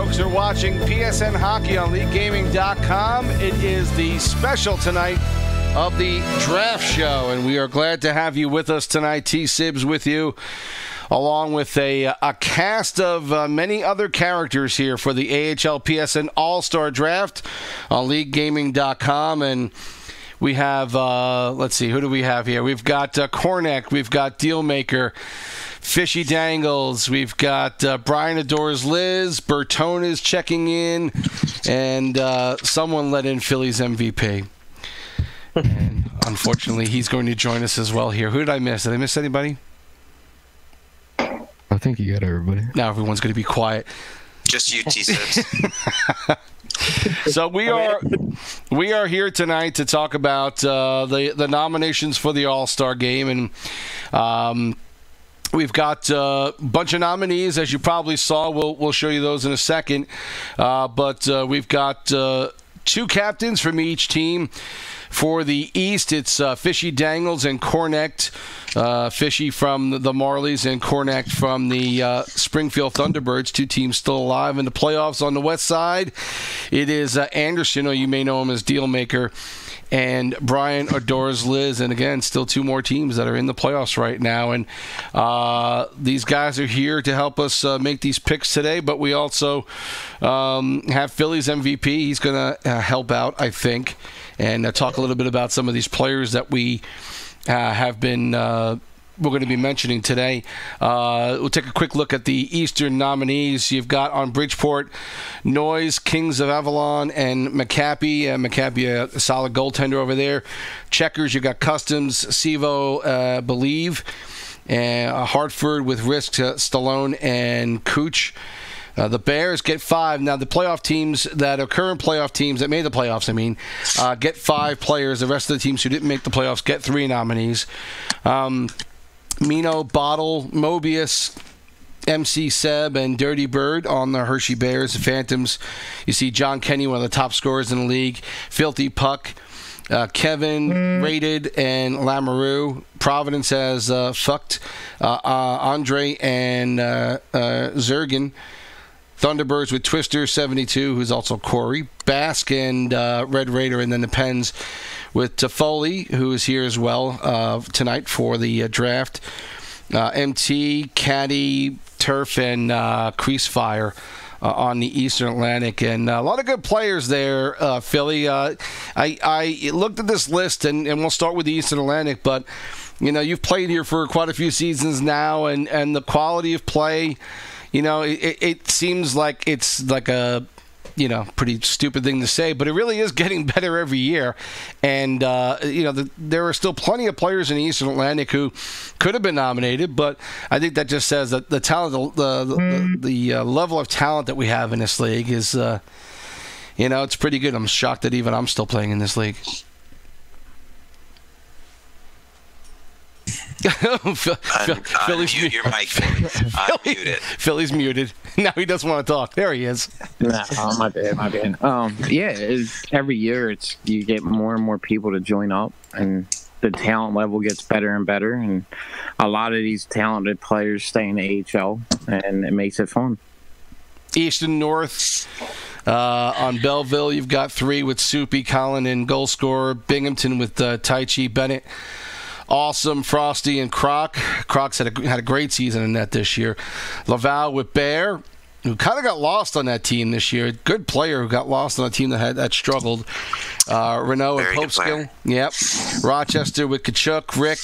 folks are watching PSN Hockey on LeagueGaming.com. It is the special tonight of the draft show, and we are glad to have you with us tonight. T-Sibs with you, along with a cast of many other characters here for the AHLPSN All-Star Draft on LeagueGaming.com. And we have, let's see, who do we have here? We've got Corneck, we've got Dealmaker, Fishy Dangles, we've got Brian adores Liz, Bertone is checking in, and someone let in Philly's MVP. And unfortunately, he's going to join us as well here. Who did I miss? Did I miss anybody? I think you got everybody. Now everyone's going to be quiet. Just you, T-Sibs. So we are here tonight to talk about the nominations for the All-Star Game, and we've got a bunch of nominees, as you probably saw. We'll show you those in a second, but we've got two captains from each team. For the East, it's Fishy Dangles and Corneck. Fishy from the Marlies and Corneck from the Springfield Thunderbirds, two teams still alive in the playoffs. On the West side, it is Anderson, or you may know him as Dealmaker, and Brian adores Liz. And again, still two more teams that are in the playoffs right now. And these guys are here to help us make these picks today, but we also have Philly's MVP. He's going to help out, I think, and talk a little bit about some of these players that we have been we're going to be mentioning today. We'll take a quick look at the Eastern nominees. You've got on Bridgeport, Noise, Kings of Avalon, and McCappy. McCappy, a solid goaltender over there. Checkers, you've got Customs, Sevo, Believe, and Hartford with Risk, Stallone, and Cooch. The Bears get 5. Now, the playoff teams that are current playoff teams that made the playoffs, get 5 players. The rest of the teams who didn't make the playoffs get 3 nominees. Mino, Bottle, Mobius, MC Seb, and Dirty Bird on the Hershey Bears. The Phantoms, you see John Kenny, one of the top scorers in the league. Filthy Puck, Kevin, Rated, and Lamoureux. Providence has fucked Andre and Zergin. Thunderbirds with Twister, 72, who's also Corey. Basque and Red Raider, and then the Pens with Toffoli, who is here as well tonight for the draft. MT, Caddy, Turf, and Creasefire on the Eastern Atlantic. And a lot of good players there, Philly. I looked at this list, and we'll start with the Eastern Atlantic, but you've played here for quite a few seasons now, and the quality of play, it seems like it's like a pretty stupid thing to say, but it really is getting better every year. And, there are still plenty of players in the Eastern Atlantic who could have been nominated, but I think that just says that the talent, the level of talent that we have in this league is, it's pretty good. I'm shocked that even I'm still playing in this league. Philly's mute your mic, Philly. Unmute it. Philly's muted. Now he doesn't want to talk. There he is. Nah, my bad. Every year you get more and more people to join up, and the talent level gets better and better, and a lot of these talented players stay in the AHL, and it makes it fun. East and North. On Belleville, you've got 3 with Soupy, Colin, and goal scorer. Binghamton with Taichi, Bennett, Awesome, Frosty, and Croc. Croc's had a great season in that this year. Laval with Bear, who kind of got lost on that team this year. Good player who got lost on a team that struggled. Renault and Popeskill. Yep. Rochester with Kachuk, Rick,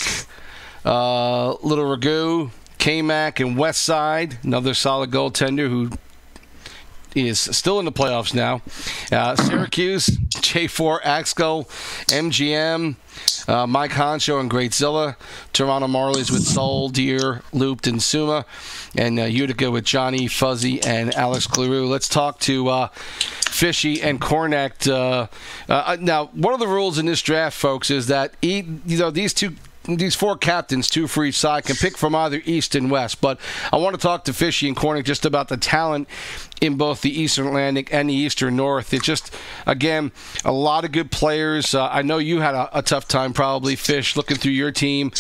Little Ragu, K-Mac, and Westside. Another solid goaltender who is still in the playoffs now. Syracuse, J4, Axel, MGM, Mike Honcho and Greatzilla. Toronto Marlies with Soul, Deer, Looped, and Suma. And Utica with Johnny, Fuzzy, and Alex Cleroux. Let's talk to Fishy and Corneck. Now, one of the rules in this draft, folks, is that these 4 captains, 2 for each side, can pick from either East and West. But I want to talk to Fishy and Corneck just about the talent in both the Eastern Atlantic and the Eastern North. It's just, again, a lot of good players. I know you had a tough time probably, Fish, looking through your team.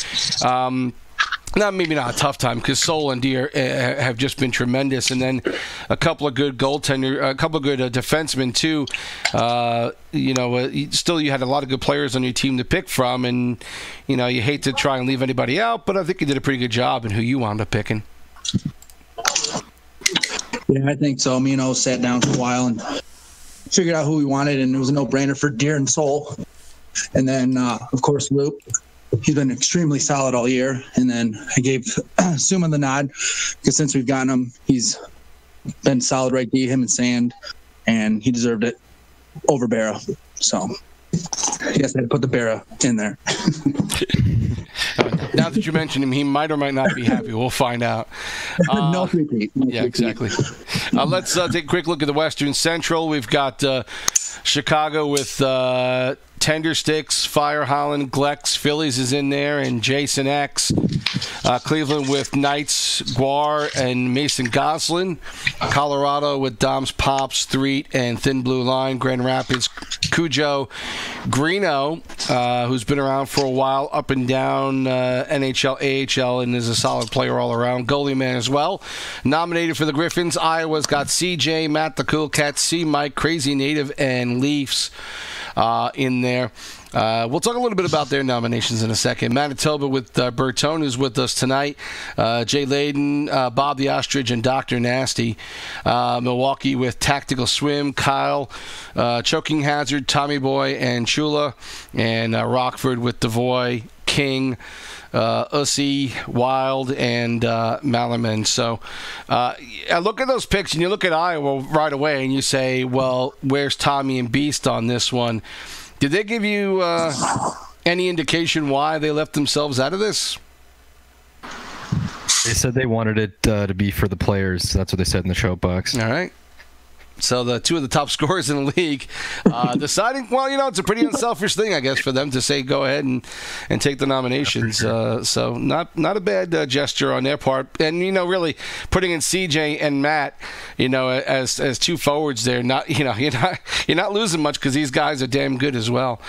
maybe not a tough time, because Sol and Deere have just been tremendous, and then a couple of good defensemen too. Still you had a lot of good players on your team to pick from, and you hate to try and leave anybody out, but I think you did a pretty good job in who you wound up picking. Yeah, I think so. Me and O sat down for a while and figured out who we wanted, and it was a no-brainer for Deere and Sol. And then, of course, Loop. He's been extremely solid all year. And then I gave Suma the nod, because since we've gotten him, he's been solid right D, him and Sand, and he deserved it over Barra. So I guess I had to put the Barra in there. Now that you mention him, he might or might not be happy. We'll find out. No repeat. Yeah, exactly. Let's take a quick look at the Western Central. We've got Chicago with Tender Sticks, Fire Holland, Glex, Phillies is in there, and Jason X. Cleveland with Knights, Guar, and Mason Goslin. Colorado with Doms Pops, Threet, and Thin Blue Line. Grand Rapids, Cujo, Greeno, who's been around for a while, up and down NHL, AHL, and is a solid player all around. Goalie man as well. Nominated for the Griffins, Iowa's got CJ, Matt the Cool Cat, C. Mike, Crazy Native, and Leafs in there. We'll talk a little bit about their nominations in a second. Manitoba with Bertone, who's with us tonight. Jay Layden, Bob the Ostrich, and Dr. Nasty. Milwaukee with Tactical Swim, Kyle, Choking Hazard, Tommy Boy, and Chula. And Rockford with Devoy, King, Ussie, Wild, and Malaman. So I look at those picks, and you look at Iowa right away, and you say, well, where's Tommy and Beast on this one? Did they give you any indication why they left themselves out of this? They said they wanted it to be for the players. That's what they said in the show box. All right. So the two of the top scorers in the league deciding, well, it's a pretty unselfish thing, I guess, for them to say go ahead and take the nominations. Sure. So not a bad gesture on their part. And, really putting in CJ and Matt, as two forwards there, you're not losing much, because these guys are damn good as well.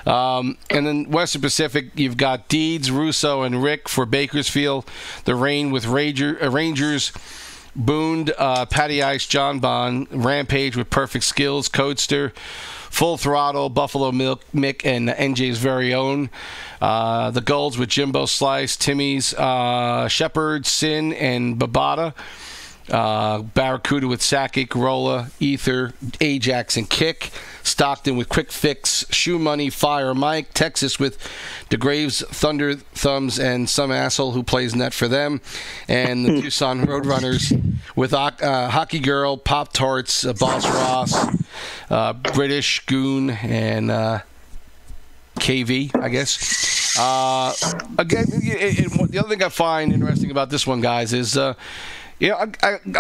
And then Western Pacific, you've got Deeds, Russo, and Rick for Bakersfield. The Rain with Rangers. Boond, Patty Ice, John Bond, Rampage with Perfect Skills, Codester, Full Throttle, Buffalo Milk, Mick, and NJ's very own. The Golds with Jimbo Slice, Timmy's, Shepherd, Sin, and Babata. Barracuda with Sakic, Rolla, Ether, Ajax, and Kick. Stockton with Quick Fix, Shoe Money, Fire Mike. Texas with DeGraves, Thunder Thumbs, and some asshole who plays net for them. And the Tucson Roadrunners with Hockey Girl, Pop Tarts, Boss Ross, British Goon, and KV, I guess. Again, the other thing I find interesting about this one, guys, is a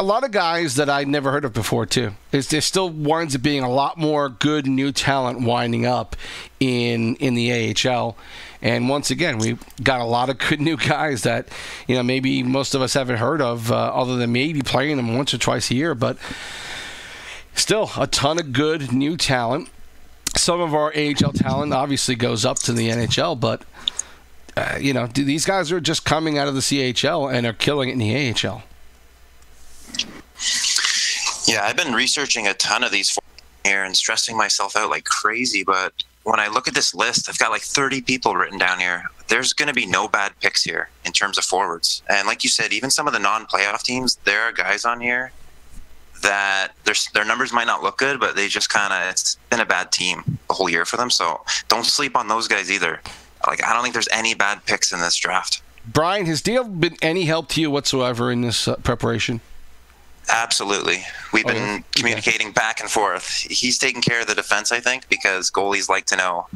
lot of guys that I'd never heard of before, too. There still winds up being a lot more good new talent winding up in the AHL. And once again, we've got a lot of good new guys that, maybe most of us haven't heard of, other than maybe playing them once or twice a year. But still, a ton of good new talent. Some of our AHL talent obviously goes up to the NHL, but, these guys are just coming out of the CHL and are killing it in the AHL. Yeah, I've been researching a ton of these here and stressing myself out like crazy, but when I look at this list, I've got like 30 people written down here. There's going to be no bad picks here in terms of forwards. And like you said, even some of the non-playoff teams, there are guys on here that their numbers might not look good, but they just it's been a bad team the whole year for them. So don't sleep on those guys either. I don't think there's any bad picks in this draft. Brian, has Dale been any help to you whatsoever in this preparation? Absolutely. We've been communicating back and forth. He's taking care of the defense, I think, because goalies like to know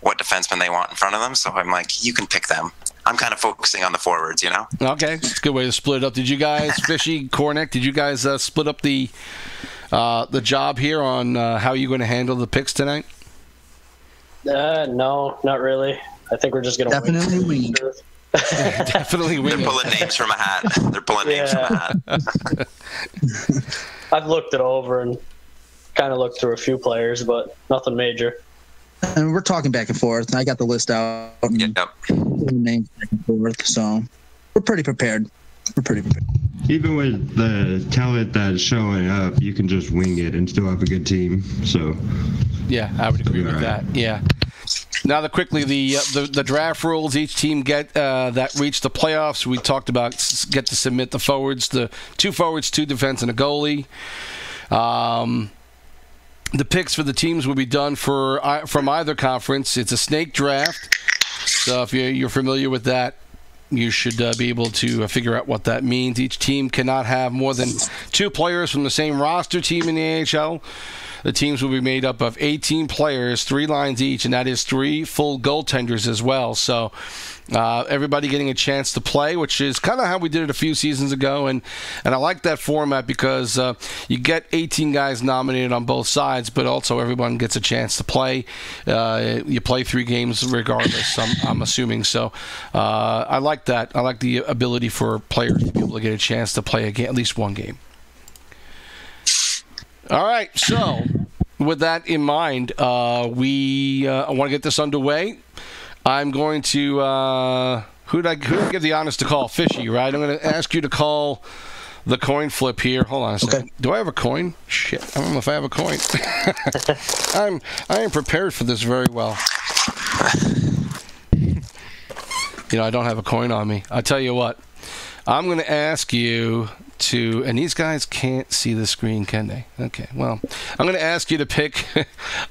what defensemen they want in front of them. So I'm like, you can pick them. I'm kind of focusing on the forwards, Okay, it's a good way to split it up. Did you guys, Fishy, Kornick, did you guys split up the job here on how you're going to handle the picks tonight? No, not really. I think we're just going to definitely wing. Definitely wing. They're pulling names from a hat. I've looked it over and kind of looked through a few players, but nothing major. And we're talking back and forth. I got the list out. Yep. Names back and forth. So we're pretty prepared. Even with the talent that's showing up, you can just wing it and still have a good team. So, yeah, I would agree with that. Yeah. Now, the draft rules. Each team that reach the playoffs. We talked about get to submit the forwards, the 2 forwards, 2 defense, and a goalie. The picks for the teams will be done from either conference. It's a snake draft, so if you're familiar with that, you should be able to figure out what that means. Each team cannot have more than 2 players from the same roster team in the AHL. The teams will be made up of 18 players, 3 lines each, and that is 3 full goaltenders as well. So everybody getting a chance to play, which is kind of how we did it a few seasons ago. And I like that format because you get 18 guys nominated on both sides, but also everyone gets a chance to play. You play 3 games regardless, I'm assuming. So I like that. I like the ability for players to be able to get a chance to play at least one game. All right, so with that in mind, I want to get this underway. I'm going to who did I give the honors to call? Fishy, right? I'm going to ask you to call the coin flip here. Hold on a second. Okay. Do I have a coin? Shit, I don't know if I have a coin. I am prepared for this very well. I don't have a coin on me. I'll tell you what. I'm going to ask you to, and these guys can't see the screen, can they? Okay, well, I'm going to ask you to pick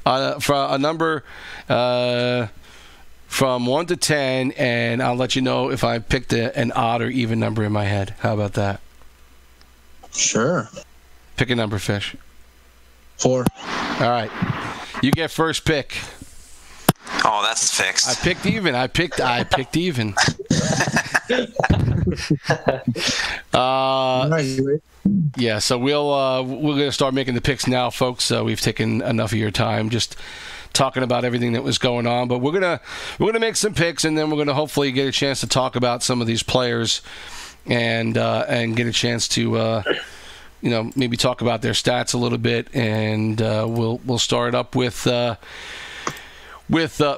for a number from 1 to 10, and I'll let you know if I picked an odd or even number in my head. How about that? Sure. Pick a number, Fish. 4. All right. You get first pick. Oh, that's fixed. I picked even. I picked even. Yeah, so we're gonna start making the picks now, folks. We've taken enough of your time just talking about everything that was going on, but we're gonna make some picks, and then we're gonna hopefully get a chance to talk about some of these players and get a chance to maybe talk about their stats a little bit, and we'll start up with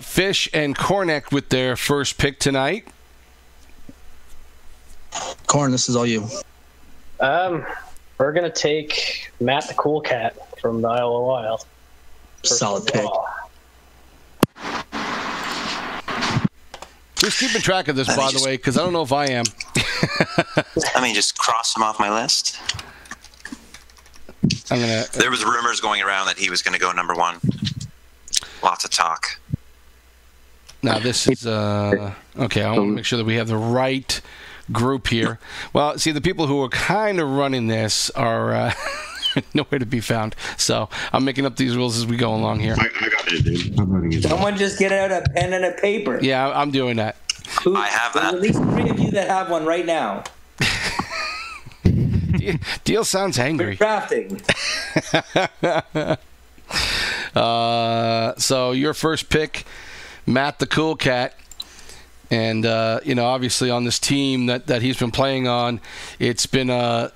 Fish and Cornick with their first pick tonight. Corn, this is all you. We're gonna take Matt the Cool Cat from the Isle of Wild. Solid pick. Who's keeping track of this, by the way? Because I don't know if I am. Just cross him off my list. There was rumors going around that he was going to go number 1. Lots of talk. Now this is okay. I want to make sure that we have the right group here. Well, see, the people who are kind of running this are nowhere to be found. So I'm making up these rules as we go along here. I got it, dude. I'm running it. Someone just get out a pen and a paper. Yeah, I'm doing that. I have that. There's at least 3 of you that have one right now. Deal sounds angry. We're drafting. So your first pick, Matt the Cool Cat. And obviously on this team that he's been playing on, it's been a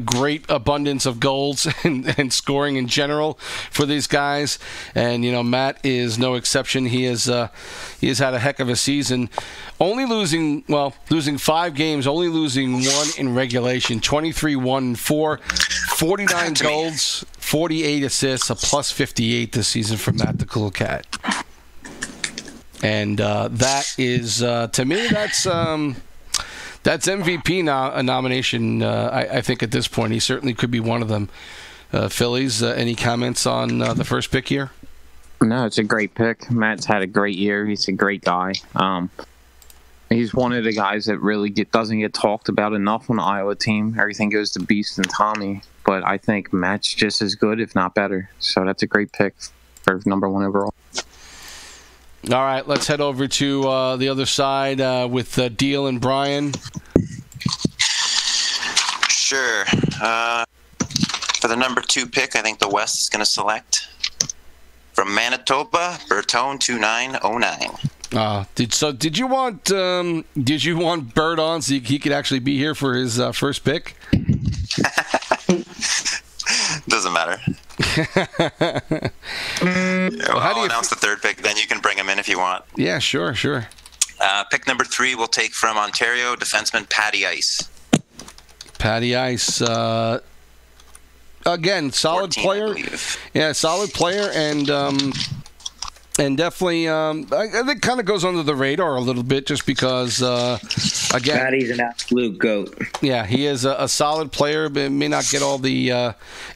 great abundance of goals and scoring in general for these guys. And Matt is no exception. He has had a heck of a season. Only losing 5 games, only losing 1 in regulation. 23-1-4, 49 goals, 48 assists, a plus 58 this season for Matt the Cool Cat. And that is, to me, that's MVP nomination. I think at this point he certainly could be one of them. Phillies, any comments on the first pick here? No, it's a great pick. Matt's had a great year. He's a great guy. He's one of the guys that really doesn't get talked about enough on the Iowa team. Everything goes to Beast and Tommy, but I think Matt's just as good, if not better. So that's a great pick for number 1 overall. All right, let's head over to the other side with Deal and Brian. Sure. For the number 2 pick, I think the West is going to select from Manitoba, Bertone 2909. Did you want Bird on so he could actually be here for his first pick? Doesn't matter. I'll announce the 3rd pick, then you can bring him in if you want. Yeah, sure. Pick Pick number 3 we'll take from Ontario, defenseman Patty Ice. Patty Ice, again, solid 14, player. Yeah, solid player, and definitely, I think kind of goes under the radar a little bit just because, again, Patty's an absolute goat. Yeah, he is a solid player, but may not get all the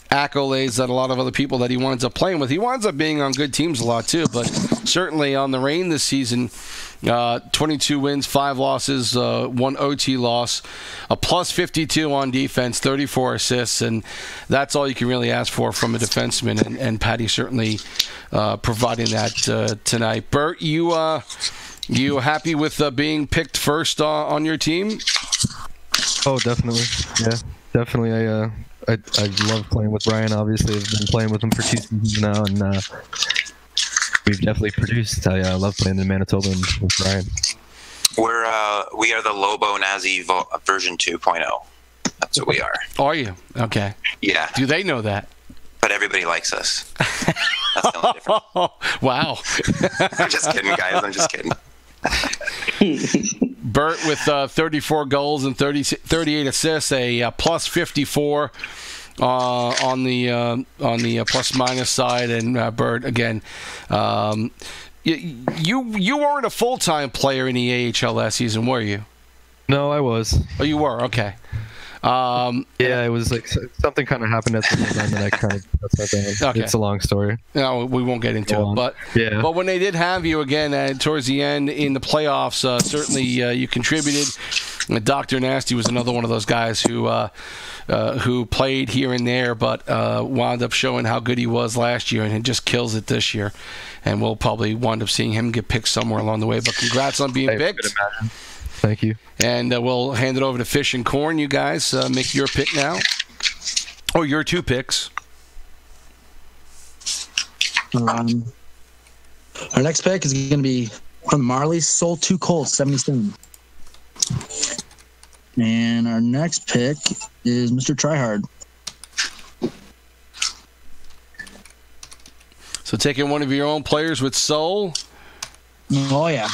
accolades that a lot of other people that he winds up playing with. He winds up being on good teams a lot too, but certainly on the Reign this season, 22 wins, 5 losses, 1 OT loss, a plus 52 on defense, 34 assists, and that's all you can really ask for from a defenseman, and Patty certainly providing that tonight. Bert, you happy with being picked first on your team? Oh, definitely. Yeah, definitely. I love playing with Ryan. Obviously, I've been playing with him for 2 seasons now, and we've definitely produced. I love playing in Manitoba with Ryan. We are the Lobo Nazi version 2.0. That's what we are. Are you? Okay. Yeah. Do they know that? But everybody likes us. That's the only difference. Wow. I'm just kidding, guys. I'm just kidding. Bert with 34 goals and 38 assists, a plus 54 on the plus minus side, and Bert again. You weren't a full-time player in the AHL last season, were you? No, I was. Oh, you were? Okay. Yeah, it was like something kind of happened at the end, and I kind of that's my bad. Okay. It's a long story. No, we won't get into it. But yeah. But when they did have you again towards the end in the playoffs, certainly you contributed. Dr. Nasty was another one of those guys who played here and there, but wound up showing how good he was last year, and he just kills it this year. And we'll probably wind up seeing him get picked somewhere along the way. But congrats on being picked. Thank you. And we'll hand it over to Fish and Corn. You guys make your pick now. Or your 2 picks. Our next pick is going to be from the Marlies, Soul 2 Colts, 77. And our next pick is Mr. Tryhard. So taking one of your own players with Soul. Oh, yeah.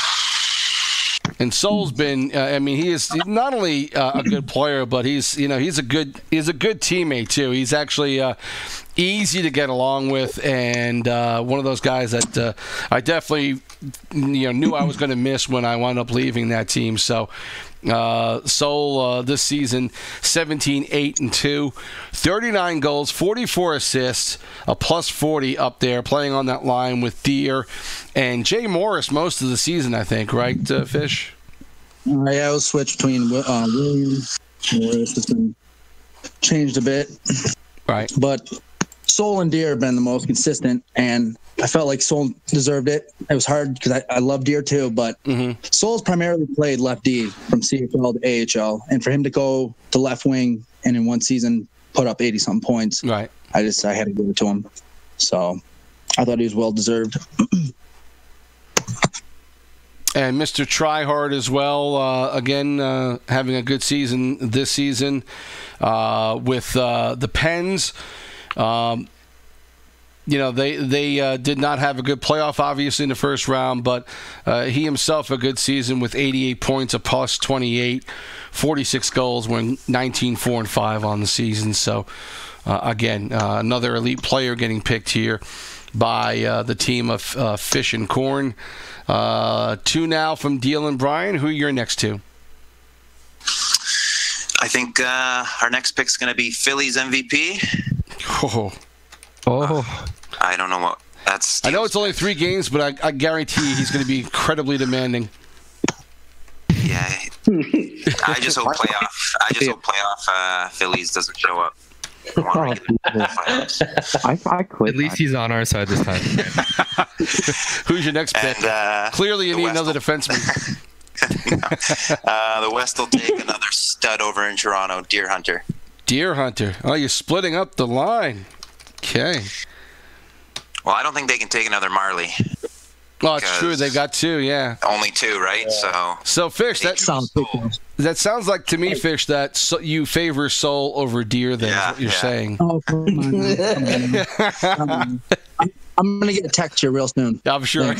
And Soul's been, he is not only a good player, but he's a good teammate too. He's actually easy to get along with, and one of those guys that I definitely knew I was going to miss when I wound up leaving that team. So Soul this season 17-8-2, 39 goals, 44 assists, a plus 40 up there, playing on that line with Deere and Jay Morris most of the season, I think, right, Fish? Yeah, it was switched between Williams. Morris has been changed a bit, right? But Soul and Deere have been the most consistent, and I felt like Soul deserved it. It was hard because I love Deere too, but Soul's primarily played left D from CFL to AHL, and for him to go to left wing and in one season put up 80-something points, right? I had to give it to him. So I thought he was well deserved. And Mr. Tryhard as well, again, having a good season this season with the Pens. They did not have a good playoff, obviously, in the first round, but he himself a good season with 88 points, a plus 28, 46 goals, went 19-4-5 on the season. So, again, another elite player getting picked here by the team of Fish and Corn. 2 now from Deal and Brian. Who are your next 2? I think our next pick's going to be Phillies MVP. I don't know what that's. I know it's only 3 games, but I guarantee he's going to be incredibly demanding. Yeah, I just hope playoff Phillies doesn't show up. I quit. At least he's on our side this time. Who's your next pick? Clearly, you need another defenseman. The West will take another stud over in Toronto, Deer Hunter. Deer Hunter. Oh, you're splitting up the line. Okay. Well, I don't think they can take another Marley. Oh, it's true. They got 2, yeah. Only 2, right? Yeah. So Fish, that sounds like to me, Fish, that you favor Soul over Deer. Then is what you're saying. Oh, come on. I'm gonna get a text here real soon. I'm sure.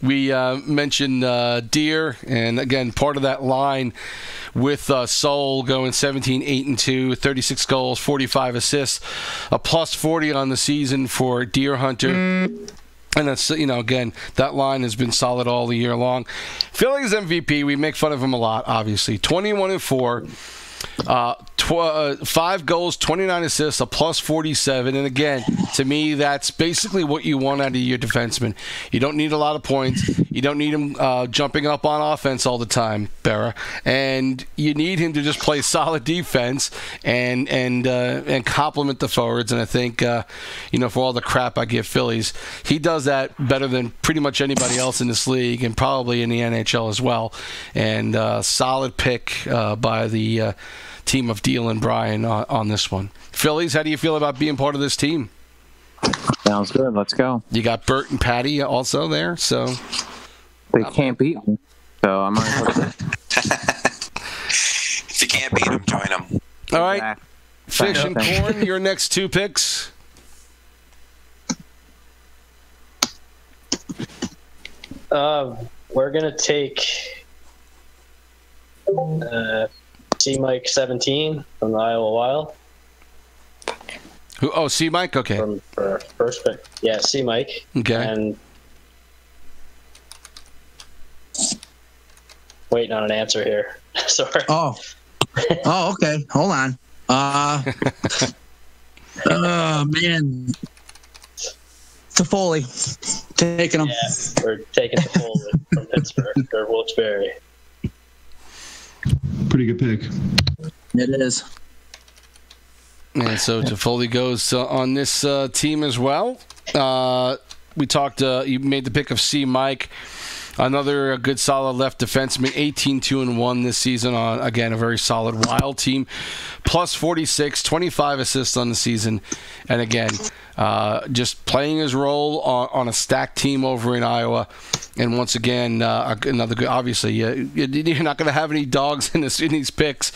we mentioned Deer, and again, part of that line with Soul going 17, 8, and 2, 36 goals, 45 assists, a plus 40 on the season for Deer Hunter. And that's, again, that line has been solid all the year long. Phillies MVP, we make fun of him a lot, obviously. 21-4. 5 goals, 29 assists, a plus 47. And again, to me, that's basically what you want out of your defenseman. You don't need a lot of points. You don't need him jumping up on offense all the time, Berra. And you need him to just play solid defense and complement the forwards. And I think, for all the crap I give Phillies, he does that better than pretty much anybody else in this league and probably in the NHL as well. And solid pick by the team of Deal and Brian on this one. Phillies, how do you feel about being part of this team? Sounds good. Let's go. You got Bert and Patty also there, so they can't beat me. So I might as well. If you can't beat them, join them. All right, Fish and Corn, your next 2 picks. We're gonna take C-Mike 17 from the Iowa Wild. Who? Oh, C-Mike? Okay. For first pick. Yeah, C-Mike. Okay. And waiting on an answer here. Sorry. Oh, okay. Hold on. Oh, man. Toffoli. Taking him. Yeah, we're taking Toffoli from Pittsburgh or Wilkes-Barre. Pretty good pick. It is. And so Toffoli goes on this team as well. We talked, you made the pick of C-Mike. Another good, solid left defenseman, 18-2-1 this season on, again, a very solid Wild team. Plus 46, 25 assists on the season. And again, just playing his role on a stacked team over in Iowa. And once again, another good, obviously, you're not going to have any dogs in these picks,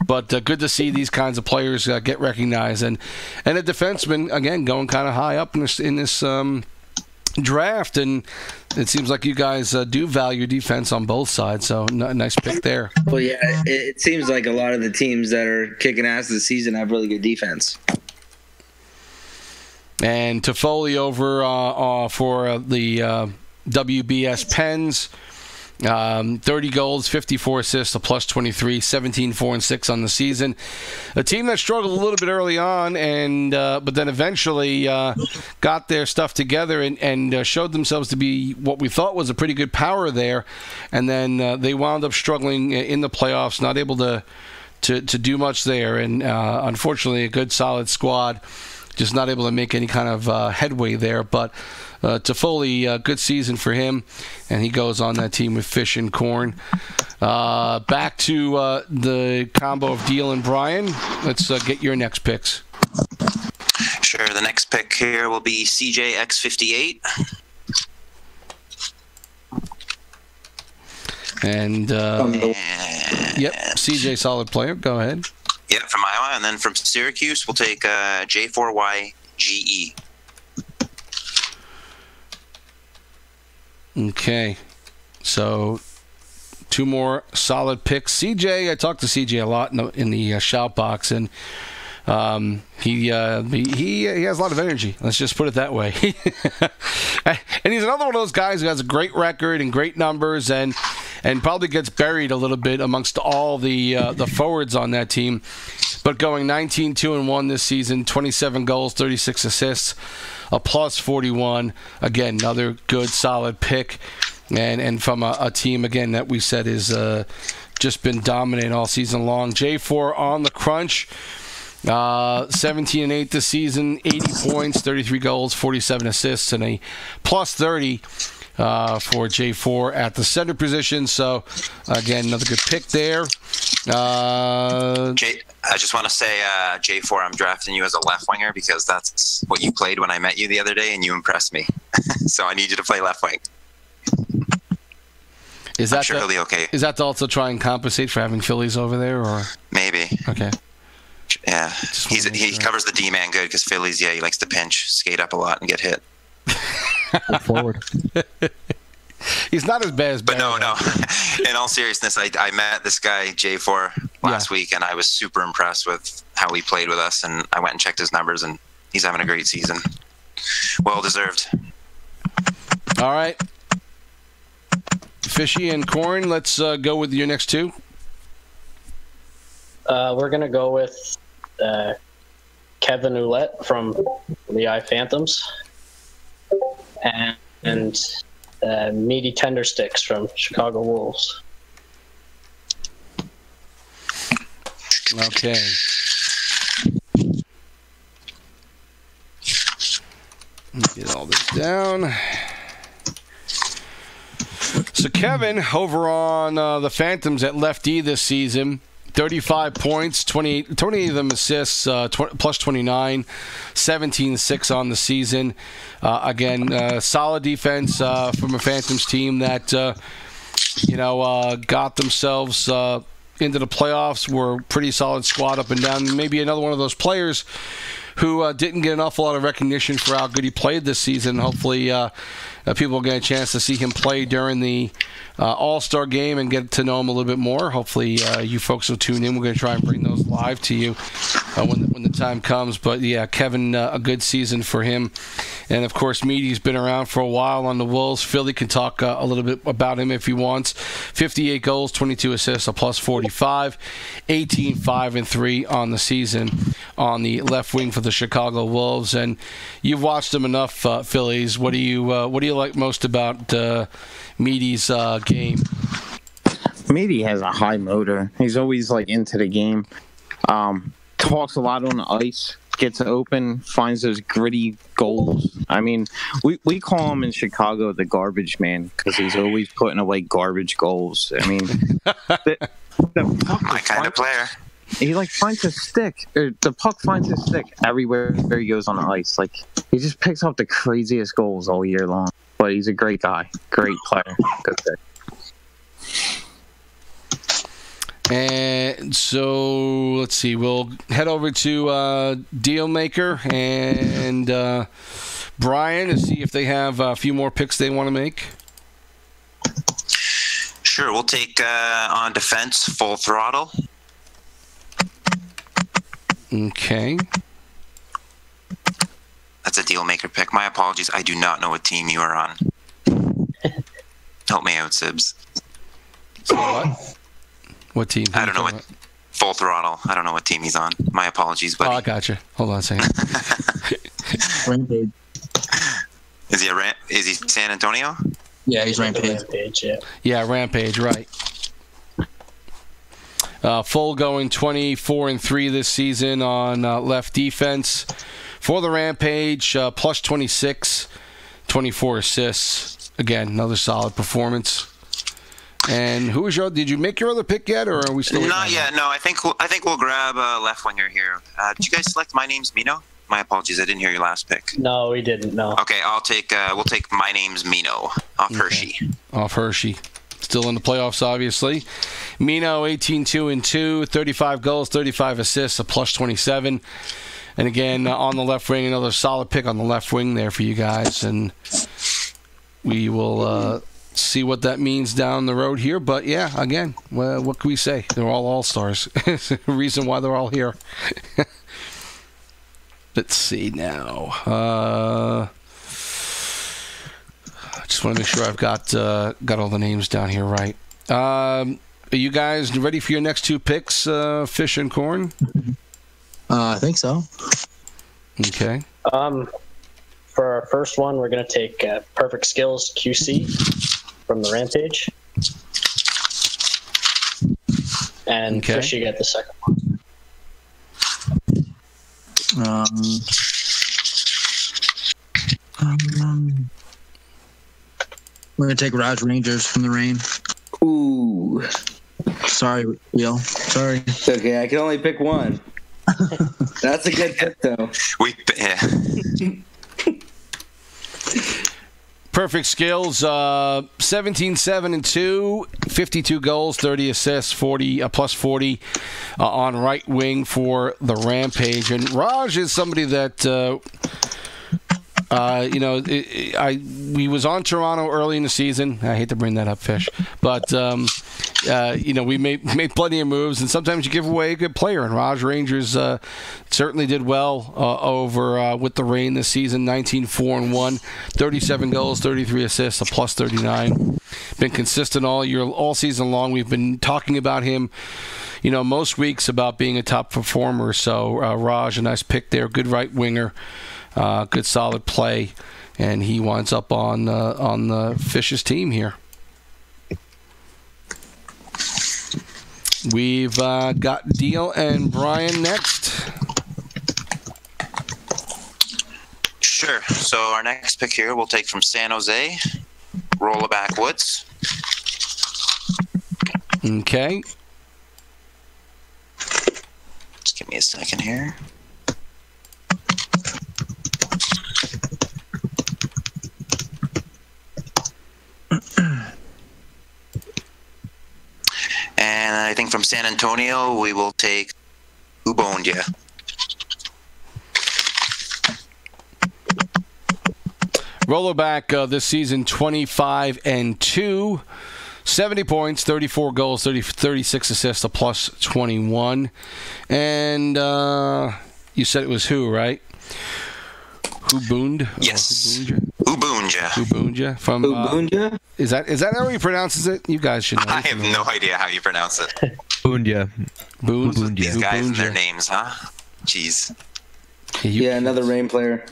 but good to see these kinds of players get recognized. And a defenseman, again, going kind of high up in this draft, and it seems like you guys do value defense on both sides, so nice pick there. Well, yeah, it seems like a lot of the teams that are kicking ass this season have really good defense. And Toffoli over for the WBS Pens. 30 goals, 54 assists, a plus 23, 17, 4, and 6 on the season. A team that struggled a little bit early on, and but then eventually got their stuff together and showed themselves to be what we thought was a pretty good power there. And then they wound up struggling in the playoffs, not able to do much there. And unfortunately, a good, solid squad, just not able to make any kind of headway there. But Toffoli, good season for him, and he goes on that team with Fish and Corn. Back to the combo of Deal and Brian. Let's get your next picks. Sure. The next pick here will be CJX58. And yep, CJ, solid player. Go ahead. Yep, from Iowa, and then from Syracuse, we'll take J4YGE. Okay, so 2 more solid picks. CJ, I talked to CJ a lot in the shout box, and he has a lot of energy. Let's just put it that way. And he's another one of those guys who has a great record and great numbers, and probably gets buried a little bit amongst all the forwards on that team. But going 19-2-1 this season, 27 goals, 36 assists, a plus 41. Again, another good, solid pick. And from a team, again, that we said is just been dominating all season long. J4 on the crunch. 17-8 this season, 80 points, 33 goals, 47 assists, and a plus 30 for J4 at the center position. So, again, another good pick there. I just want to say, J4, I'm drafting you as a left winger because that's what you played when I met you the other day, and you impressed me. So I need you to play left wing. I'm sure he'll be okay. Is that to also try and compensate for having Phillies over there, or maybe? Okay. Yeah, he covers the D-man good because Phillies, he likes to pinch, skate up a lot, and get hit. Look forward. He's not as bad as But Barry. no. In all seriousness, I met this guy, J4, last week, and I was super impressed with how he played with us. And I went and checked his numbers, and he's having a great season. Well deserved. All right. Fishy and Corn, let's go with your next two. We're going to go with Kevin Ouellette from the Phantoms and Meaty Tendersticks from Chicago Wolves. Okay. Let me get all this down. So Kevin, over on the Phantoms at lefty this season, 35 points, 28 of them assists, plus 29, 17-6 on the season. Again, solid defense from a Phantoms team that, got themselves into the playoffs. Were a pretty solid squad up and down. Maybe another one of those players who didn't get an awful lot of recognition for how good he played this season. Hopefully people will get a chance to see him play during the All-Star game and get to know him a little bit more. Hopefully you folks will tune in. We're going to try and bring those live to you when the time comes. But, yeah, Kevin, a good season for him. And, of course, Meaty's been around for a while on the Wolves. Philly can talk a little bit about him if he wants. 58 goals, 22 assists, a plus 45, 18, 5, and 3 on the season on the left wing for the Chicago Wolves. And you've watched him enough, Phillies. What do you like most about Meaty's game? Meaty has a high motor. He's always into the game. Talks a lot on the ice. Gets open, finds those gritty goals. I mean, we call him in Chicago the garbage man because he's always putting away garbage goals. I mean, the puck My kind of player. He finds his stick, or the puck finds his stick everywhere he goes on the ice. He just picks up the craziest goals all year long. But he's a great guy, great player, good pick. And so let's see. We'll head over to Dealmaker and Brian to see if they have a few more picks they want to make. Sure, we'll take on defense Full Throttle. Okay. That's a deal maker pick. My apologies. I do not know what team you are on. Help me out, Sibs. So what? What team? I don't know what. Full Throttle. I don't know what team he's on. My apologies, buddy. Oh, I gotcha. Hold on a second. Rampage. Is he San Antonio? Yeah, he's Rampage. Yeah, Rampage, right. Full going 24-3 this season on left defense for the Rampage. Plus 26, 24 assists. Again, another solid performance. And who is did you make your other pick yet, or are we still? Not yet. No, I think we'll grab a left winger here. Did you guys select My Name's Mino? My apologies, I didn't hear your last pick. No, we didn't. No. Okay, we'll take My Name's Mino off Hershey. Off Hershey. Still in the playoffs, obviously. Mino, 18-2-2, 35 goals, 35 assists, a plus 27. And again, on the left wing, another solid pick on the left wing there for you guys. And we will see what that means down the road here. But, yeah, again, what can we say? They're all all-stars. It's the reason why they're all here. Let's see now. I just want to make sure I've got all the names down here right. Are you guys ready for your next two picks, Fish and Corn? I think so. Okay. For our first one, we're going to take Perfect Skills QC from the Rampage. And Okay. Fish, you get the second one. We're going to take Raj Rangers from the Rain. Ooh. Sorry, Wheel. Sorry. It's okay. I can only pick one. That's a good pick, though. Perfect Skills, 17-7-2, 52 goals, 30 assists, 40 plus 40 on right wing for the Rampage. And Raj is somebody that we was on Toronto early in the season. I hate to bring that up, Fish, but we made plenty of moves, and sometimes you give away a good player. And Raj Rangers certainly did well over with the Reign this season. 19-4-1, 37 goals, 33 assists, a plus 39. Been consistent all season long. We've been talking about him, most weeks about being a top performer. So Raj, a nice pick there. Good right winger. Good solid play, and he winds up on the Fish's team here. We've got Deal and Brian next. Sure. So our next pick here we'll take from San Jose, Rollerback Woods. Okay. Just give me a second here. And I think from San Antonio, we will take Ubondia. Rollerback this season, 25-2, 70 points, 34 goals, 36 assists, a plus 21. And you said it was who, right? Ubund? Yes. Ubunja. From Ubunja? Is that how he pronounces it? You guys should know. I have no idea how you pronounce it. Ubunja. These guys and their names, huh? Jeez. Yeah, another Reign player.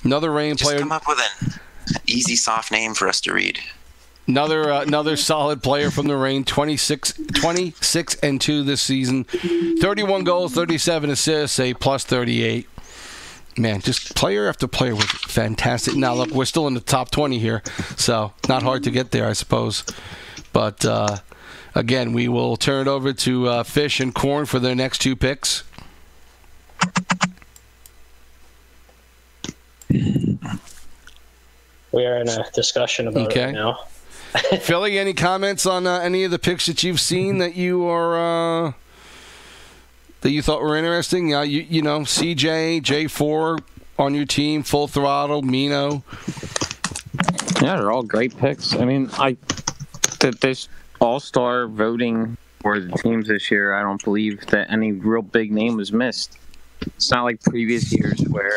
Another Reign player. Just come up with an easy, soft name for us to read. Another solid player from the Reign, 26-2 this season, 31 goals, 37 assists, a plus 38. Man, just player after player was fantastic. Now, look, we're still in the top 20 here, so not hard to get there, I suppose. But, again, we will turn it over to Fish and Corn for their next two picks. We are in a discussion about it right now. Philly, any comments on any of the picks that you've seen that you are that you thought were interesting? You know, CJ, J4 on your team, Full Throttle, Mino. Yeah, they're all great picks. I mean, this all-star voting for the teams this year, I don't believe that any real big name was missed. It's not like previous years where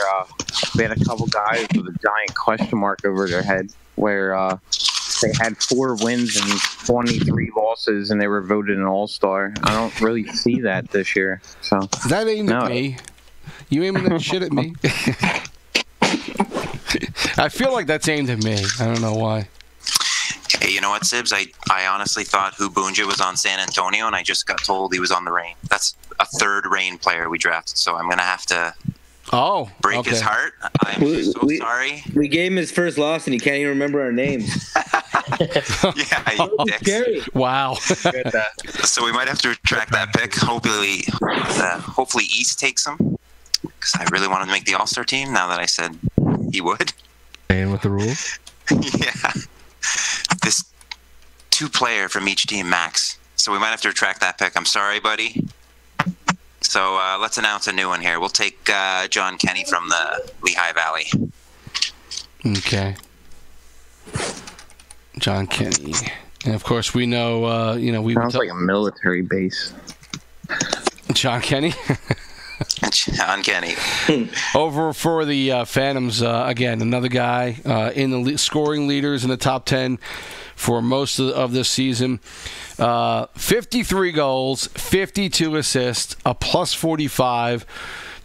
we had a couple guys with a giant question mark over their head, where they had 4 wins and 23 losses, and they were voted an all-star. I don't really see that this year. So that ain't at me. You aiming that shit at me? I feel like that's aimed at me. I don't know why. Hey, you know what, Sibs? I honestly thought Ubunja was on San Antonio, and I just got told he was on the Reign. That's a third Reign player we drafted, so I'm going to have to break his heart. I'm so sorry. We gave him his first loss, and he can't even remember our names. Yeah, you dicks. Wow. So we might have to retract that pick. Hopefully East takes him, because I really wanted to make the All-Star team now that I said he would. Staying with the rules? Yeah. This 2-player from each team max. So we might have to retract that pick. I'm sorry, buddy. So let's announce a new one here. We'll take John Kenny from the Lehigh Valley. Okay. John Kenny. And, of course, we know, we sounds like a military base. John Kenny? John Kenny. Over for the Phantoms, again, another guy in the scoring leaders in the top 10 for most of this season. 53 goals, 52 assists, a plus 45,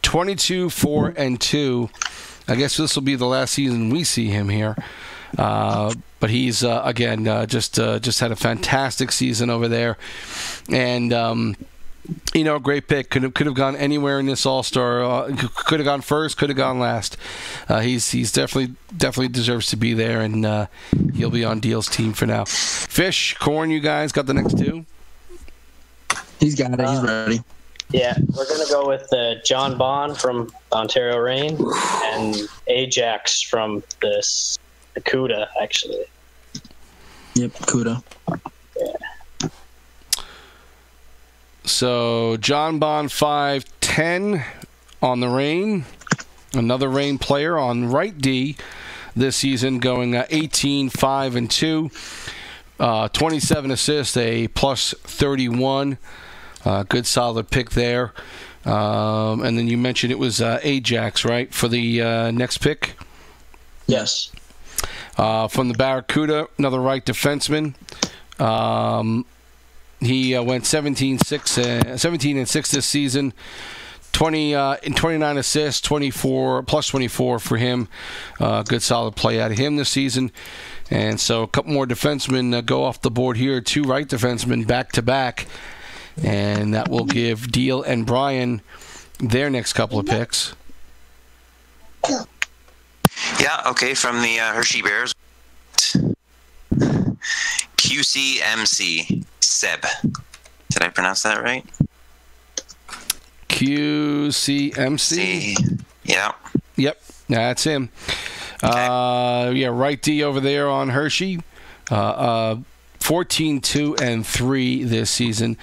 22-4-2. I guess this will be the last season we see him here. But he's, again, just had a fantastic season over there. And, great pick. Could have gone anywhere in this All-Star. Could have gone first. Could have gone last. He's definitely deserves to be there, and he'll be on Deal's team for now. Fish, Corn, you guys got the next two? He's got it. He's ready. Yeah, we're gonna go with John Bond from Ontario Reign and Ajax from the CUDA, actually. Yep, CUDA. Yeah. So John Bond 5'10" on the Reign. Another Reign player on right D. this season, going 18, 5, and 2. 27 assists, a plus 31. Good solid pick there. And then you mentioned it was Ajax, right, for the next pick? Yes. From the Barracuda, another right defenseman. He went 17 and 6 this season. 29 assists, 24 for him. Good solid play out of him this season. And so a couple more defensemen go off the board here. 2 right defensemen back to back. And that will give Deal and Brian their next couple of picks. Yeah, okay, from the Hershey Bears. QCMC, Seb. Did I pronounce that right? QCMC? Yeah. Yep, that's him. Okay. Right D over there on Hershey. 14, 2, and 3 this season.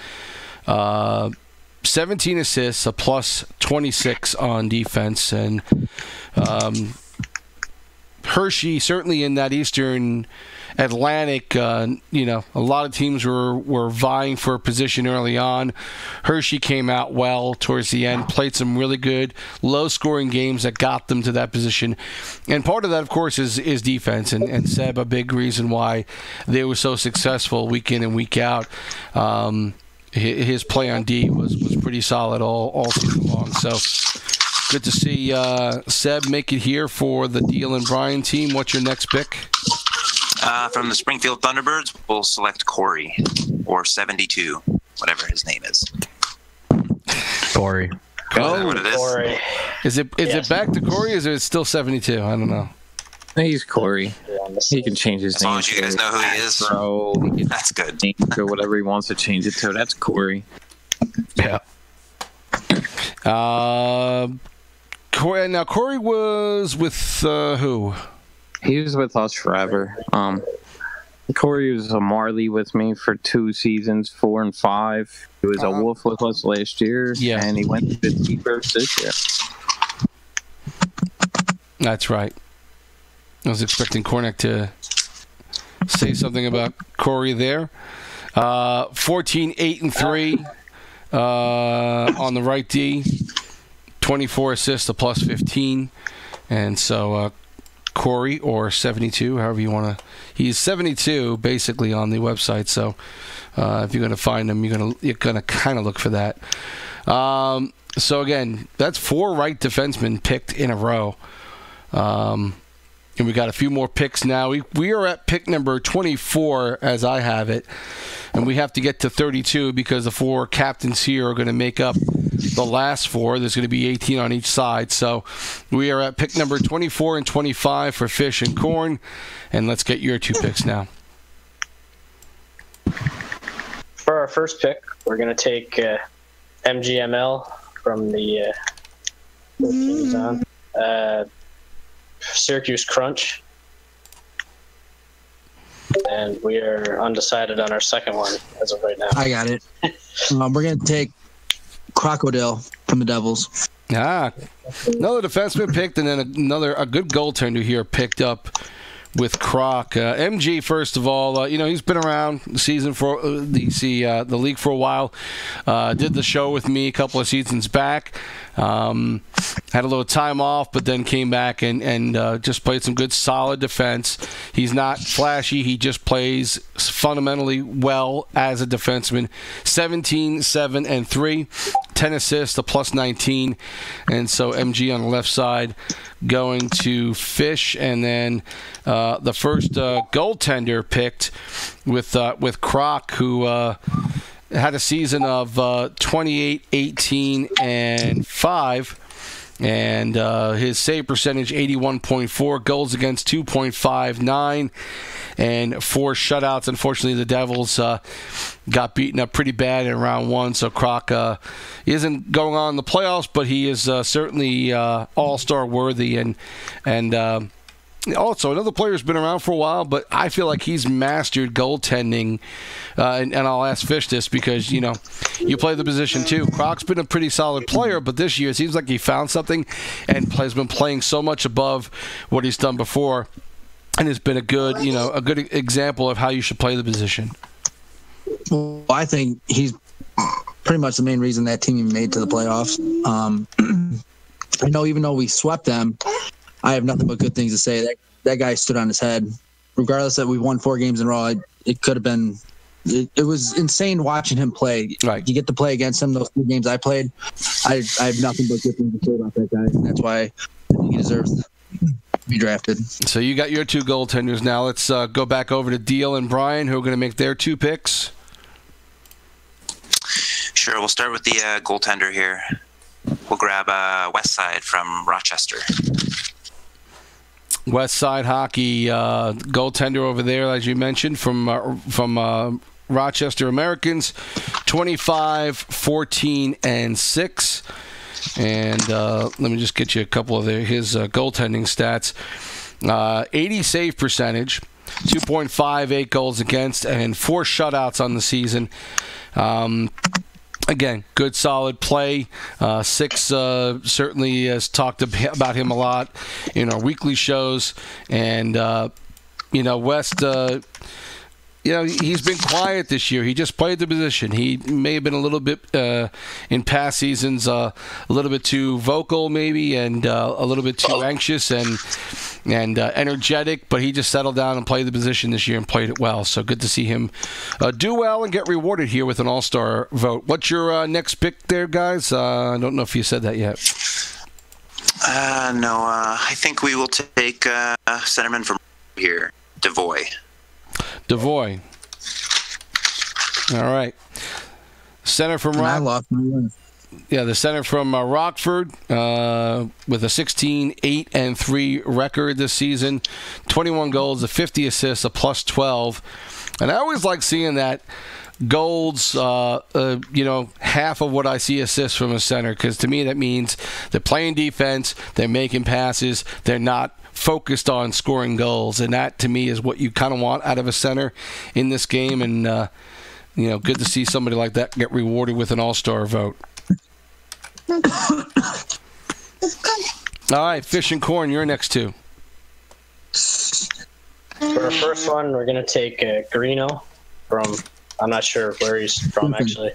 17 assists, a plus 26 on defense. And Hershey, certainly in that Eastern Atlantic, a lot of teams were vying for a position early on. Hershey came out well towards the end, played some really good, low-scoring games that got them to that position. And part of that, of course, is defense. And Seb, a big reason why they were so successful week in and week out. His play on D was pretty solid all season long. So good to see Seb make it here for the Deal and Brian team. What's your next pick? From the Springfield Thunderbirds, we'll select Corey, or 72, whatever his name is. Corey. Is that what it is? Corey. Is it back to Corey, or is it still 72? I don't know. He's Corey. He can change his As name. long as you guys know who he is, Bro, he can that's good. or whatever he wants to change it to. That's Corey. Yeah. Corey, now, Corey was with who? He was with us forever. Corey was a Marley with me for 2 seasons, 4 and 5. He was a Wolf with us last year, and he went to 51st this year. That's right. I was expecting Kornick to say something about Corey there. 14, 8, and 3 on the right D. 24 assists, a plus 15. And so Corey, or 72, however you want to. He's 72 basically on the website. So if you're going to find him, you're going to kind of look for that. So again, that's 4 right defensemen picked in a row. And we got a few more picks now. We are at pick number 24 as I have it. And we have to get to 32 because the 4 captains here are going to make up the last 4. There's going to be 18 on each side. So we are at pick number 24 and 25 for Fish and Corn. And let's get your 2 picks now. For our first pick, we're going to take MGML from the teams on. Syracuse Crunch. And we are undecided on our second one as of right now. I got it. We're going to take Crocodile from the Devils. Another defenseman picked, and then a good goaltender here picked up with Croc. MG, first of all, he's been around the season for the league for a while. Did the show with me a couple of seasons back. Had a little time off, but then came back and just played some good, solid defense. He's not flashy. He just plays fundamentally well as a defenseman. 17, 7, and 3. 10 assists, a plus 19. And so MG on the left side going to Fish. And then the first goaltender picked with Croc, who had a season of 28, 18, and 5. And his save percentage, 81.4. Goals against, 2.59. And 4 shutouts. Unfortunately, the Devils got beaten up pretty bad in round 1. So Croc isn't going on in the playoffs, but he is certainly all-star worthy. And also, another player who's been around for a while, but I feel like he's mastered goaltending. And I'll ask Fish this because, you play the position too. Croc's been a pretty solid player, but this year it seems like he found something and has been playing so much above what he's done before, and has been a good example of how you should play the position. Well, I think he's pretty much the main reason that team made to the playoffs. I know even though we swept them, I have nothing but good things to say. That guy stood on his head. Regardless that we won 4 games in a row, it could have been – it was insane watching him play. Right. You get to play against him those 3 games I played. I have nothing but good things to say about that guy, and that's why I think he deserves to be drafted. So you got your 2 goaltenders now. Let's go back over to Deal and Brian, who are going to make their 2 picks. Sure, we'll start with the goaltender here. We'll grab Westside from Rochester. West Side Hockey goaltender over there, as you mentioned, from Rochester Americans, 25, 14, and 6. And let me just get you a couple of his goaltending stats. 80 save percentage, 2.58 goals against, and 4 shutouts on the season. Again, good, solid play. 6 certainly has talked about him a lot in our weekly shows. And, West, he's been quiet this year. He just played the position. He may have been a little bit, in past seasons, a little bit too vocal maybe and a little bit too anxious and energetic, but he just settled down and played the position this year and played it well. So good to see him do well and get rewarded here with an all-star vote. What's your next pick there, guys? I don't know if you said that yet. No, I think we will take centerman from here, Devoy. Devoy. All right. Center from the center from Rockford with a 16-8-3 record this season, 21 goals, a 50 assists, a +12. And I always like seeing that goals, half of what I see assists from a center, because to me that means they're playing defense, they're making passes, they're not focused on scoring goals, and that to me is what you kind of want out of a center in this game. And good to see somebody like that get rewarded with an all-star vote. All right, Fish and Corn, you're next 2. For our first one, we're going to take Greeno from, I'm not sure where he's from, actually.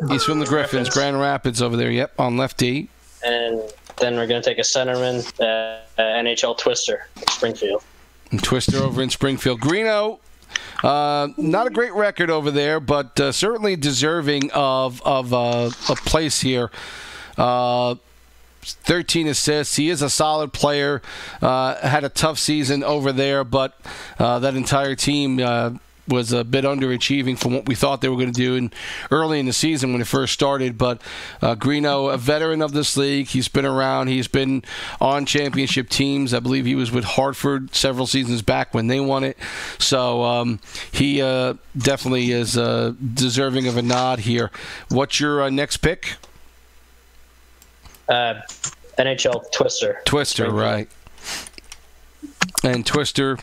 He's from the Griffins, Grand Rapids over there, yep, on lefty. And then we're going to take a centerman, NHL Twister, Springfield. And Twister over in Springfield. Greeno, not a great record over there, but certainly deserving of a place here. 13 assists. He is a solid player. Had a tough season over there, but that entire team was a bit underachieving from what we thought they were going to do early in the season when it first started. But Greeno, a veteran of this league, he's been around. He's been on championship teams. I believe he was with Hartford several seasons back when they won it. So he definitely is deserving of a nod here. What's your next pick? NHL Twister. Twister, right. And Twister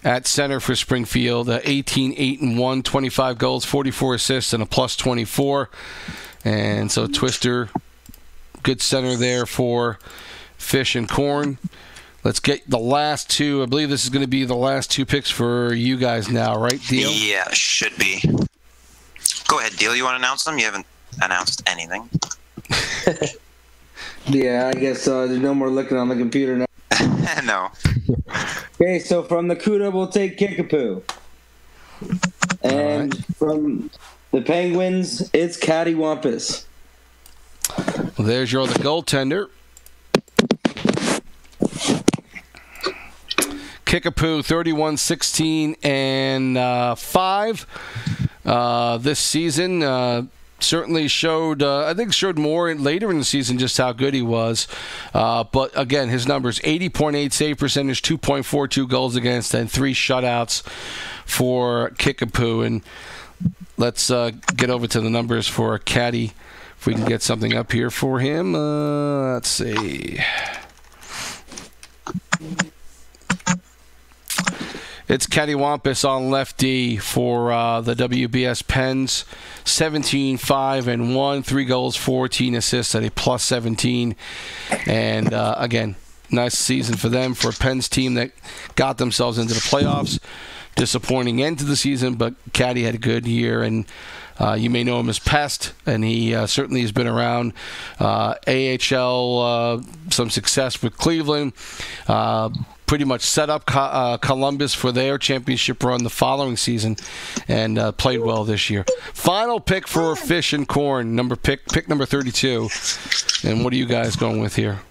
at center for Springfield, 18-8-1, 25 goals, 44 assists, and a +24. And so Twister, good center there for Fish and Corn. Let's get the last 2. I believe this is going to be the last 2 picks for you guys now, right, Deal? Yeah, should be. Go ahead, Deal. You want to announce them? You haven't announced anything. Yeah, I guess there's no more looking on the computer now. No. Okay, so from the CUDA, we'll take Kickapoo. And from the Penguins, it's Cattywampus. Well, there's your other goaltender. Kickapoo, 31, 16, and 5 this season. Certainly showed, I think showed more later in the season just how good he was. But again, his numbers, 80.8 save percentage, 2.42 goals against, and 3 shutouts for Kickapoo. And let's get over to the numbers for Caddy, if we can get something up here for him. Let's see. It's Cattywampus on lefty for the WBS Pens. 17-5-1, 3 goals, 14 assists at a plus 17. And again, nice season for them, for a Pens team that got themselves into the playoffs. Disappointing end to the season, but Catty had a good year, and you may know him as Pest, and he certainly has been around. AHL, some success with Cleveland. Pretty much set up Columbus for their championship run the following season, and played well this year. Final pick for Fish and Corn, pick number 32. And what are you guys going with here?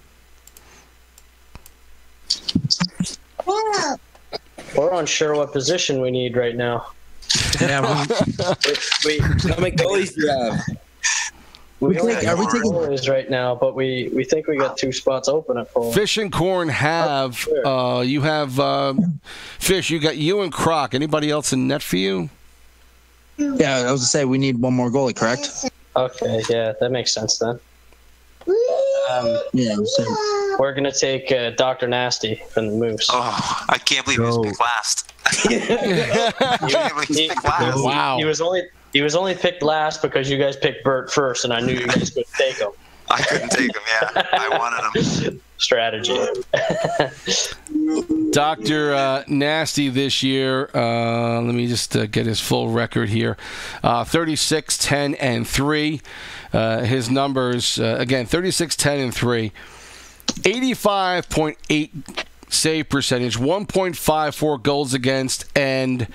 We're unsure what position we need right now. Yeah, wait, how many goalies do you have? We only have goalies right now, but we think we got 2 spots open at full. Fish and Corn have you have Fish. You got you and Croc. Anybody else in net for you? Yeah, I was to say we need one more goalie, correct? Okay, yeah, that makes sense then. Yeah, we're gonna take Dr. Nasty from the Moose. Oh, I can't believe he was picked last. Wow. He was only picked last because you guys picked Bert first, and I knew you guys couldn't take him. I couldn't take him. Yeah, I wanted him. Strategy. Dr. Nasty this year, let me just get his full record here. 36, 10, and 3. His numbers, again, 36, 10, and 3. 85.8 save percentage, 1.54 goals against, and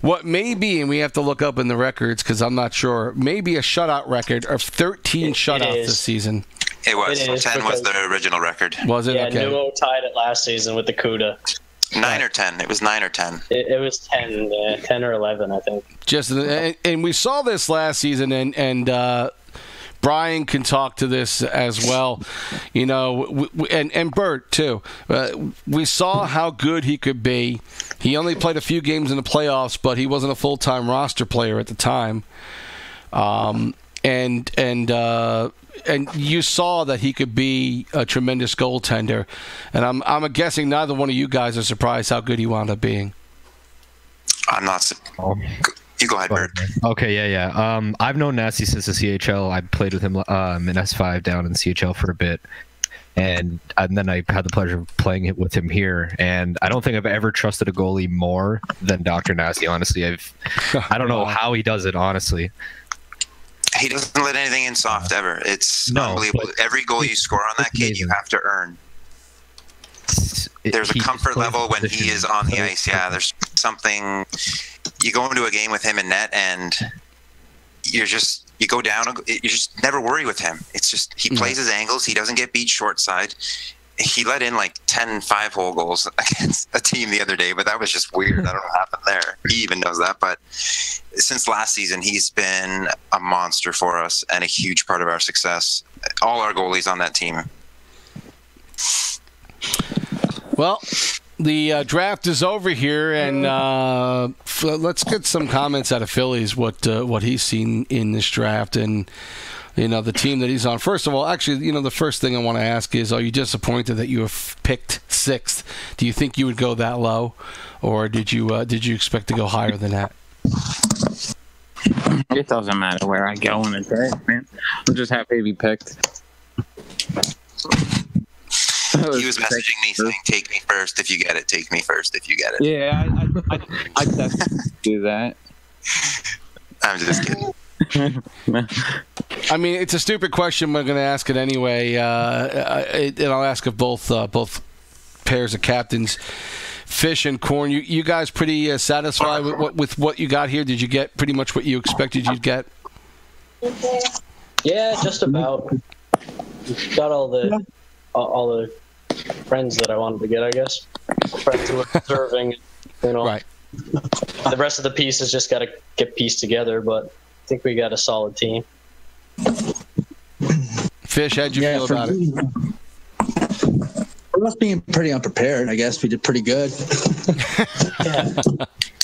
what may be, and we have to look up in the records because I'm not sure, maybe a shutout record of 13 shutouts this season. It was. 10 was the original record. Was it? Yeah, okay. Nuo tied it last season with the CUDA. 9 or 10. It was 9 or 10. It was 10, 10 or 11, I think. And we saw this last season, and Brian can talk to this as well, you know, and Bert too. We saw how good he could be. He only played a few games in the playoffs, but he wasn't a full-time roster player at the time. And you saw that he could be a tremendous goaltender. And I'm guessing neither one of you guys are surprised how good he wound up being. I'm not. You go ahead, Bert. Okay, yeah. I've known Nasty since the CHL. I played with him in S5 down in CHL for a bit. And then I had the pleasure of playing with him here. And I don't think I've ever trusted a goalie more than Dr. Nasty, honestly. I don't know how he does it, honestly. He doesn't let anything in soft ever. It's unbelievable. Every goal you score on that kid, you have to earn. There's a comfort level when he is on the ice. Yeah, there's something. You go into a game with him in net, and you go down. You just never worry with him. It's just he plays his angles. He doesn't get beat short side. He let in like 10 5-hole goals against a team the other day, but that was just weird. I don't know what happened there. He even knows that. But since last season, he's been a monster for us and a huge part of our success. All our goalies on that team. Well, the draft is over here, and let's get some comments out of Phillies, what he's seen in this draft, and you know the team that he's on. First of all, actually, you know the first thing I want to ask is, are you disappointed that you have picked 6th? Do you think you would go that low, or did you expect to go higher than that? It doesn't matter where I go in the draft, man. I'm just happy to be picked. He was messaging me saying, "Take me first if you get it. Take me first if you get it." Yeah, I definitely do that. I'm just kidding. I mean, it's a stupid question. We're going to ask it anyway, and I'll ask of both pairs of captains, Fish and Corn. You guys pretty satisfied with what you got here? Did you get pretty much what you expected you'd get? Yeah, just about. Got all the friends that I wanted to get, I guess. Friends who were deserving, you know. Right. The rest of the pieces just got to get pieced together, but I think we got a solid team. Fish, how'd you feel about it? For us being pretty unprepared, I guess we did pretty good.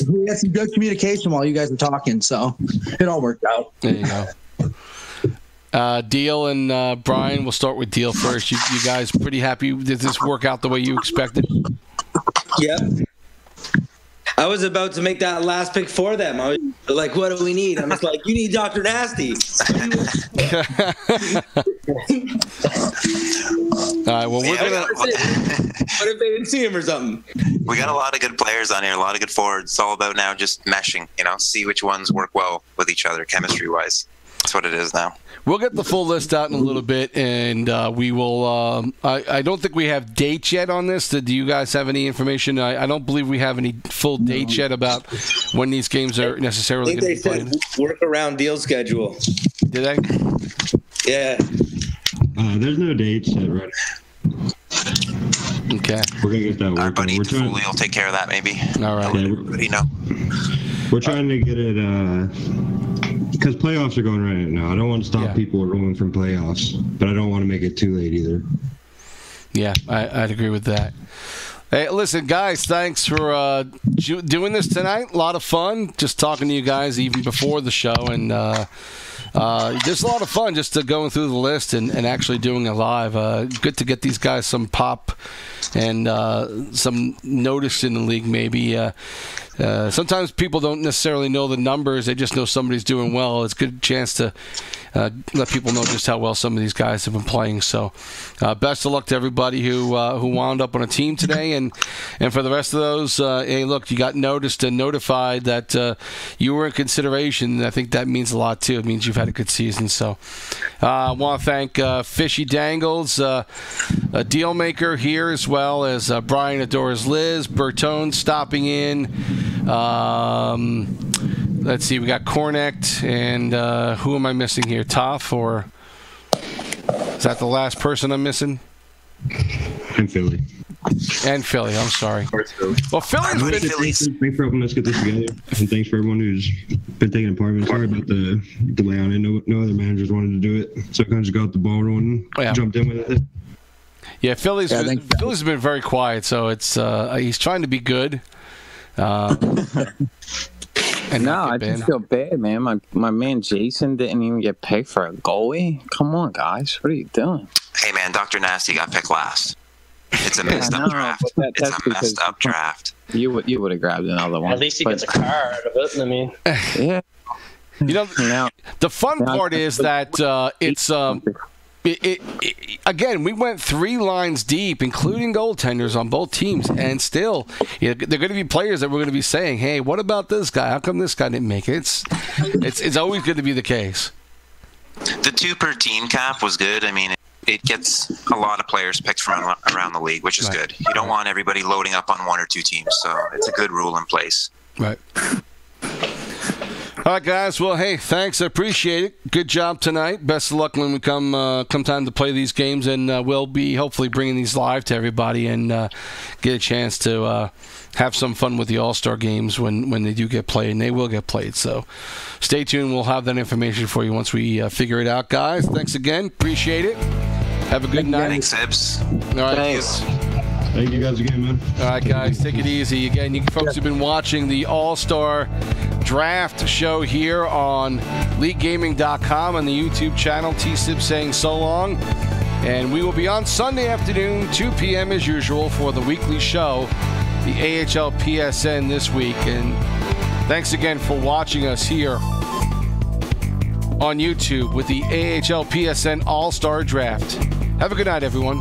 We had some good communication while you guys were talking, so it all worked out. There you go. Deal and Brian, we'll start with Deal first. You guys pretty happy? Did this work out the way you expected? Yep. I was about to make that last pick for them. I was like, what do we need? I'm just like, you need Dr. Nasty. All right, well, we're gonna. What if they didn't see him or something? We got a lot of good players on here, a lot of good forwards. It's all about now just meshing, see which ones work well with each other chemistry-wise. That's what it is now. We'll get the full list out in a little bit, and we will. I don't think we have dates yet on this. Do you guys have any information? I don't believe we have any full dates yet about when these games are necessarily going to be played. Work around deal schedule. Did they? Yeah. There's no dates yet, right? Okay. We're gonna get that work. Our buddy Foley will take care of that, maybe. All right. We're trying to get it because playoffs are going right now. I don't want to stop people rolling from playoffs, but I don't want to make it too late either. Yeah, I'd agree with that. Hey, listen, guys, thanks for doing this tonight. A lot of fun just talking to you guys even before the show, and just a lot of fun just going through the list and actually doing it live. Good to get these guys some pop and some notice in the league maybe. Sometimes people don't necessarily know the numbers. They just know somebody's doing well. It's a good chance to let people know just how well some of these guys have been playing. So best of luck to everybody who wound up on a team today. And for the rest of those, hey, look, you got noticed and notified that you were in consideration. I think that means a lot, too. It means you've had a good season. So I want to thank Fishy Dangles, a deal maker here, as well as Brian Adores Liz, Bertone stopping in. Let's see, we got Cornect, and who am I missing here? Toff, or is that the last person I'm missing? And Philly. And Philly, I'm sorry. Well, Philly's been... Thanks for helping us get this together, and thanks for everyone who's been taking it part of it. Sorry about the delay on it. No other managers wanted to do it, so I kind of just got the ball rolling, jumped in with it. Yeah, Philly's been very quiet, so it's he's trying to be good. And no, I just feel bad, man. My man Jason didn't even get picked for a goalie. Come on, guys, what are you doing? Hey, man, Dr. Nasty got picked last. It's a messed up draft. It's a messed up draft. You would have grabbed another one. At least he gets a car out of it. I mean, yeah. The fun part is that it's. Again, we went 3 lines deep, including goaltenders on both teams, and still, they're going to be players that we're going to be saying, "Hey, what about this guy? How come this guy didn't make it?" It's always going to be the case. The 2 per team cap was good. I mean, it gets a lot of players picked from around the league, which is good. You don't want everybody loading up on 1 or 2 teams, so it's a good rule in place. Right. All right, guys. Well, hey, thanks. I appreciate it. Good job tonight. Best of luck when we come time to play these games, and we'll be hopefully bringing these live to everybody and get a chance to have some fun with the All-Star games when they do get played, and they will get played. So stay tuned. We'll have that information for you once we figure it out, guys. Thanks again. Appreciate it. Have a good night. Thanks, Ibs. All right. Thanks. Thank you guys again, man. All right, guys, take it easy. Again, you folks have been watching the All-Star Draft show here on LeagueGaming.com on the YouTube channel. T-Sib saying so long. And we will be on Sunday afternoon, 2 p.m. as usual, for the weekly show, the AHLPSN this week. And thanks again for watching us here on YouTube with the AHLPSN All-Star Draft. Have a good night, everyone.